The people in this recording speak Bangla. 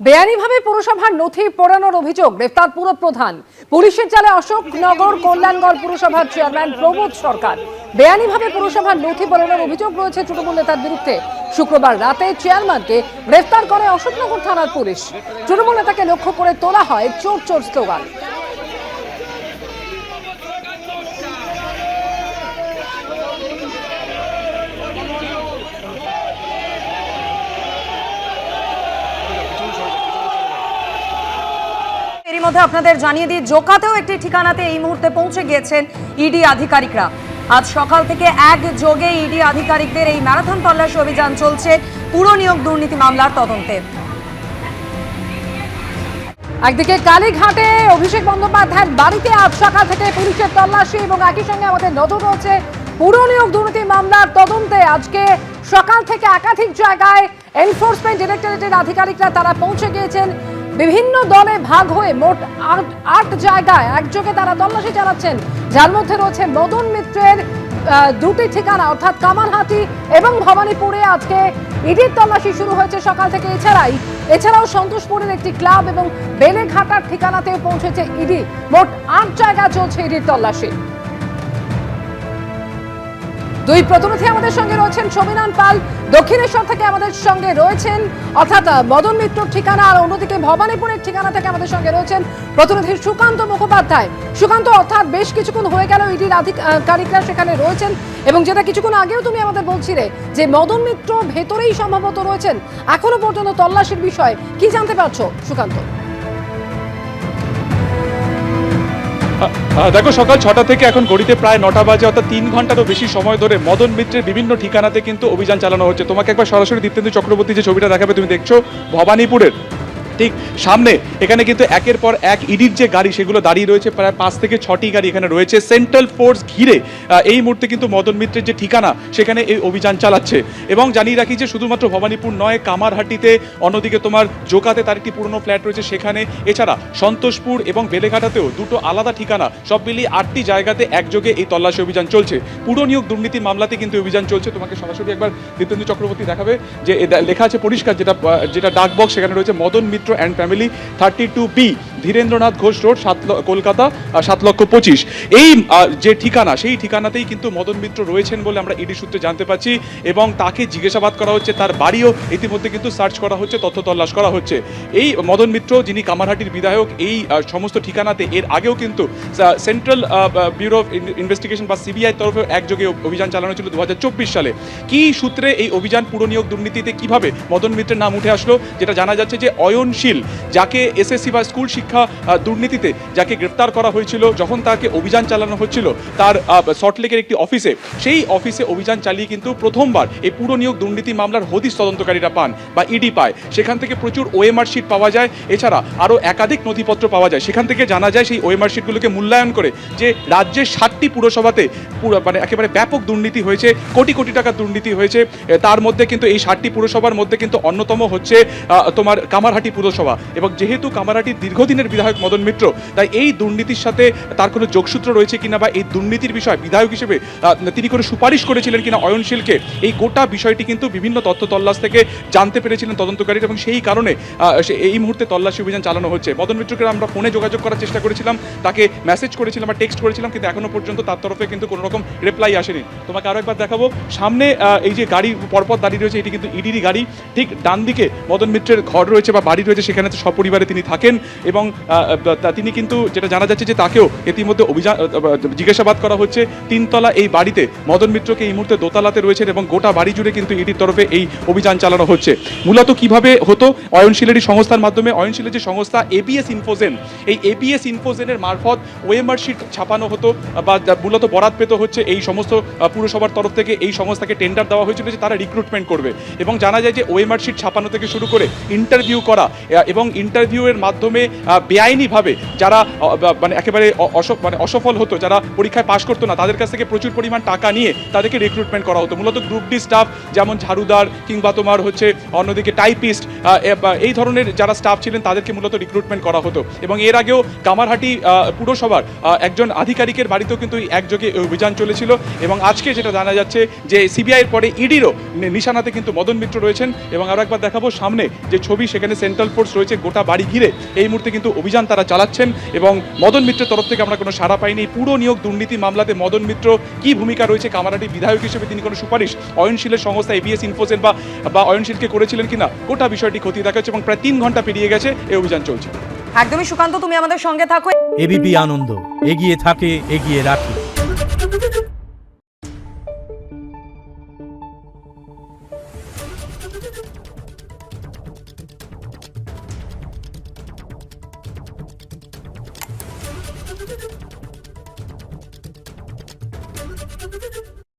বেআইনিভাবে পুরসভার নথি পোড়ানোর অভিযোগ, গ্রেফতার পুরপ্রধান। পুলিশের জালে অশোকনগর কল্যাণগড় পুরসভার চেয়ারম্যান প্রবোধ সরকার। বেআইনিভাবে পুরসভার নথি পোড়ানোর অভিযোগ রয়েছে তৃণমূল নেতার বিরুদ্ধে। শুক্রবার রাতে চেয়ারম্যানকে গ্রেফতার করে অশোকনগর থানার পুলিশ। তৃণমূল নেতাকে লক্ষ্য করে তোলা হয় চোর চোর স্লোগান। এর মধ্যে আপনাদের জানিয়ে দিই, জোকাতেও একটি ঠিকানাতে এই মুহূর্তে পৌঁছে গিয়েছেন ইডি আধিকারিকরা। আজ সকাল থেকে একযোগে ইডি আধিকারিকদের এই ম্যারাথন তল্লাশি অভিযান চলছে পুর নিয়োগ দুর্নীতি মামলার তদন্তে। একদিকে কালীঘাটে অভিষেক বন্দ্যোপাধ্যায়ের বাড়িতে আজ সকাল থেকে পুলিশের তল্লাশি এবং একই সঙ্গে আমাদের নজর রয়েছে পুর নিয়োগ দুর্নীতি মামলার তদন্তে। আজকে সকাল থেকে একাধিক জায়গায় এনফোর্সমেন্ট ডিরেক্টরেটের আধিকারিকরা তারা পৌঁছে গিয়েছেন। বিভিন্ন দলে ভাগ হয়ে মোট ৮ জায়গায় একযোগে তারা তল্লাশি চালাচ্ছেন, যার মধ্যে রয়েছে মদন মিত্রের দুটি ঠিকানা অর্থাৎ কামারহাটি এবং ভবানীপুরে আজকে ইডির তল্লাশি শুরু হয়েছে সকাল থেকে। এছাড়াও সন্তোষপুরের একটি ক্লাব এবং বেলেঘাটার ঠিকানাতেও পৌঁছেছে ইডি। মোট ৮ জায়গায় চলছে ইডির তল্লাশি। দুই প্রতিনিধি আমাদের সঙ্গে রয়েছেন। সমীরণ পাল দক্ষিণেশ্বর থেকে আমাদের সঙ্গে রয়েছেন, অর্থাৎ মদন মিত্রর ঠিকানা, আর অন্যদিকে ভবানীপুরের ঠিকানা থেকে আমাদের সঙ্গে রয়েছেন প্রতিনিধি সুকান্ত মুখোপাধ্যায়। সুকান্ত, অর্থাৎ বেশ কিছুক্ষণ হয়ে গেল ইডির আধিকারিকরা সেখানে রয়েছেন এবং যেটা কিছুক্ষণ আগেও তুমি আমাদের বলছিলে যে মদন মিত্র ভেতরেই সম্ভবত রয়েছেন, এখনো পর্যন্ত তল্লাশির বিষয় কি জানতে পারছো সুকান্ত? দেখো, সকাল 6টা থেকে এখন ঘড়িতে প্রায় 9টা বাজে, অর্থাৎ 3 ঘন্টারও বেশি সময় ধরে মদন মিত্রের বিভিন্ন ঠিকানাতে কিন্তু অভিযান চালানো হচ্ছে। তোমাকে একবার সরাসরি দীপ্তেন্দু চক্রবর্তী যে ছবিটা দেখাবে, তুমি দেখছো ভবানীপুরের ঠিক সামনে এখানে কিন্তু একের পর এক ইডির যে গাড়ি সেগুলো দাঁড়িয়ে রয়েছে। প্রায় 5 থেকে 6টি গাড়ি এখানে রয়েছে। সেন্ট্রাল ফোর্স ঘিরে এই মুহূর্তে কিন্তু মদন মিত্রের যে ঠিকানা সেখানে এই অভিযান চালাচ্ছে। এবং জানিয়ে রাখি যে শুধুমাত্র ভবানীপুর নয়, কামারহাটিতে, অন্যদিকে তোমার জোকাতে তার একটি পুরনো ফ্ল্যাট রয়েছে সেখানে, এছাড়া সন্তোষপুর এবং বেলেঘাটাতেও দুটো আলাদা ঠিকানা, সব মিলিয়ে 8টি জায়গাতে একযোগে এই তল্লাশি অভিযান চলছে। পুর নিয়োগ দুর্নীতি মামলাতে কিন্তু অভিযান চলছে। তোমাকে সরাসরি একবার দীপ্তেন্দু চক্রবর্তী দেখাবে যে লেখা আছে পরিষ্কার, যেটা ডাক বক্স, সেখানে রয়েছে Madan Mitra and family, 32B Dhirendranath Ghosh road, Kolkata 7,25,000। এই যে ঠিকানা, সেই ঠিকানাতেই কিন্তু মদন মিত্র রয়েছেন বলে আমরা ইডি সূত্রে জানতে পারছি এবং তাকে জিজ্ঞাসাবাদ করা হচ্ছে। তার বাড়িও ইতিমধ্যে কিন্তু সার্চ করা হচ্ছে, তথ্য তল্লাশ করা হচ্ছে। এই মদন মিত্র, যিনি কামারহাটির বিধায়ক, এই সমস্ত ঠিকানাতে এর আগেও কিন্তু সেন্ট্রাল ব্যুরো অফ ইনভেস্টিগেশন বা সিবিআই তরফে একযোগে অভিযান চালানো ছিল 2024 সালে। কি সূত্রে এই অভিযান, পুর নিয়োগ দুর্নীতিতে কিভাবে মদন মিত্রের নাম উঠে আসলো, যেটা জানা যাচ্ছে যে অয়নশীল, যাকে এসএসসি বা স্কুল শিক্ষা দুর্নীতিতে যাকে গ্রেফতার করা হয়েছিল, যখন তাকে অভিযান চালানো হচ্ছিল তার সল্টলেকের একটি অফিসে, সেই অফিসে অভিযান চালিয়ে কিন্তু প্রথমবার এই পুর নিয়োগ দুর্নীতি মামলার হদিশ তদন্তকারীরা পান বা ইডি পায়। সেখান থেকে প্রচুর ওএমআর শিট পাওয়া যায়, এছাড়া আরও একাধিক নথিপত্র পাওয়া যায়। সেখান থেকে জানা যায় সেই ওএমআর শিটগুলোকে মূল্যায়ন করে যে রাজ্যের 7টি পুরসভাতে মানে একেবারে ব্যাপক দুর্নীতি হয়েছে, কোটি কোটি টাকার দুর্নীতি হয়েছে। তার মধ্যে কিন্তু এই 7টি পুরসভার মধ্যে কিন্তু অন্যতম হচ্ছে তোমার কামারহাটি পুরসভা। এবং যেহেতু কামারহাটির দীর্ঘদিনের বিধায়ক মদন মিত্র, তাই এই দুর্নীতির সাথে তার কোনো যোগসূত্র রয়েছে কিনা বা এই দুর্নীতির বিষয় বিধায়ক হিসেবে তিনি কোনো সুপারিশ করেছিলেন কিনা অয়নশীলকে, এই গোটা বিষয়টি কিন্তু বিভিন্ন তথ্য তল্লাশ থেকে জানতে পেরেছিলেন তদন্তকারীরা এবং সেই কারণে এই মুহূর্তে তল্লাশি অভিযান চালানো হচ্ছে। মদন মিত্রকে আমরা ফোনে যোগাযোগ করার চেষ্টা করেছিলাম, তাকে মেসেজ করেছিলাম বা টেক্সট করেছিলাম, কিন্তু এখনো পর্যন্ত তার তরফে কিন্তু কোনো রকম রিপ্লাই আসেনি। তোমাকে আরও একবার দেখাবো, সামনে এই যে গাড়ি পরপর দাঁড়িয়ে রয়েছে, এটি কিন্তু ইডিরই গাড়ি। ঠিক ডান দিকে মদন মিত্রের ঘর রয়েছে বা বাড়ি রয়েছে, সেখানে সপরিবারে তিনি থাকেন এবং তিনি কিন্তু যেটা জানা যাচ্ছে যে তাকেও ইতিমধ্যে জিজ্ঞাসাবাদ করা হচ্ছে। 3তলা এই বাড়িতে মদন মিত্রকে এই মুহূর্তে দোতলাতে রয়েছেন এবং গোটা বাড়ি জুড়ে কিন্তু ইডির তরফে এই অভিযান চালানো হচ্ছে। মূলত কিভাবে হতো, অয়নশীলেরই সংস্থার মাধ্যমে, অয়নশীলের যে সংস্থা এবিএস ইনফোজেন, এই এবিএস ইনফোজেনের মারফত ওএমআর শিট ছাপানো হতো বা মূলত বরাত পেত হচ্ছে এই সমস্ত পুরসভার তরফ থেকে। এই সংস্থাকে টেন্ডার দেওয়া হয়েছিল যে তারা রিক্রুটমেন্ট করবে এবং জানা যায় যে ওএমআর শিট ছাপানো থেকে শুরু করে ইন্টারভিউ করা এবং ইন্টারভিউয়ের মাধ্যমে বেআইনিভাবে যারা মানে একেবারে অসফল হতো, যারা পরীক্ষায় পাশ করতো না, তাদের কাছ থেকে প্রচুর পরিমাণ টাকা নিয়ে তাদেরকে রিক্রুটমেন্ট করা হতো। মূলত গ্রুপ ডি স্টাফ যেমন ঝাড়ুদার কিংবা তোমার হচ্ছে অন্যদিকে টাইপিস্ট, এই ধরনের যারা স্টাফ ছিলেন তাদেরকে মূলত রিক্রুটমেন্ট করা হতো। এবং এর আগেও কামারহাটি পুরসভার একজন আধিকারিকের বাড়িতেও কিন্তু একযোগে অভিযান চলেছিল। এবং আজকে যেটা জানা যাচ্ছে যে সিবিআইয়ের পরে ইডিরও নিশানাতে কিন্তু মদন মিত্র রয়েছেন। এবং আরও একবার দেখাবো সামনে যে ছবি, সেখানে সেন্ট্রাল ফোর্স রয়েছে গোটা বাড়ি ঘিরে। এই মুহূর্তে কিন্তু অভিযান তারা চালাচ্ছেন এবং মদন মিত্রের তরফ থেকে আমরা কোনো সাড়া পাইনি। পুরো নিয়োগ দুর্নীতি মামলাতে মদন মিত্র কি ভূমিকা রয়েছে, কামারহাটি বিধায়ক হিসেবে তিনি কোনো সুপারিশ অয়নশীলের সংস্থা এবিএস ইনফোসেন বা অয়নশীলকে করেছিলেন কিনা, গোটা বিষয়টি খতিয়ে দেখা হচ্ছে। এবং প্রায় 3 ঘন্টা পেরিয়ে গেছে, এই অভিযান চলছে। একদমই সুকান্ত, তুমি আমাদের সঙ্গে থাকো। এবিপি আনন্দ এগিয়ে থাকে, এগিয়ে রাখে।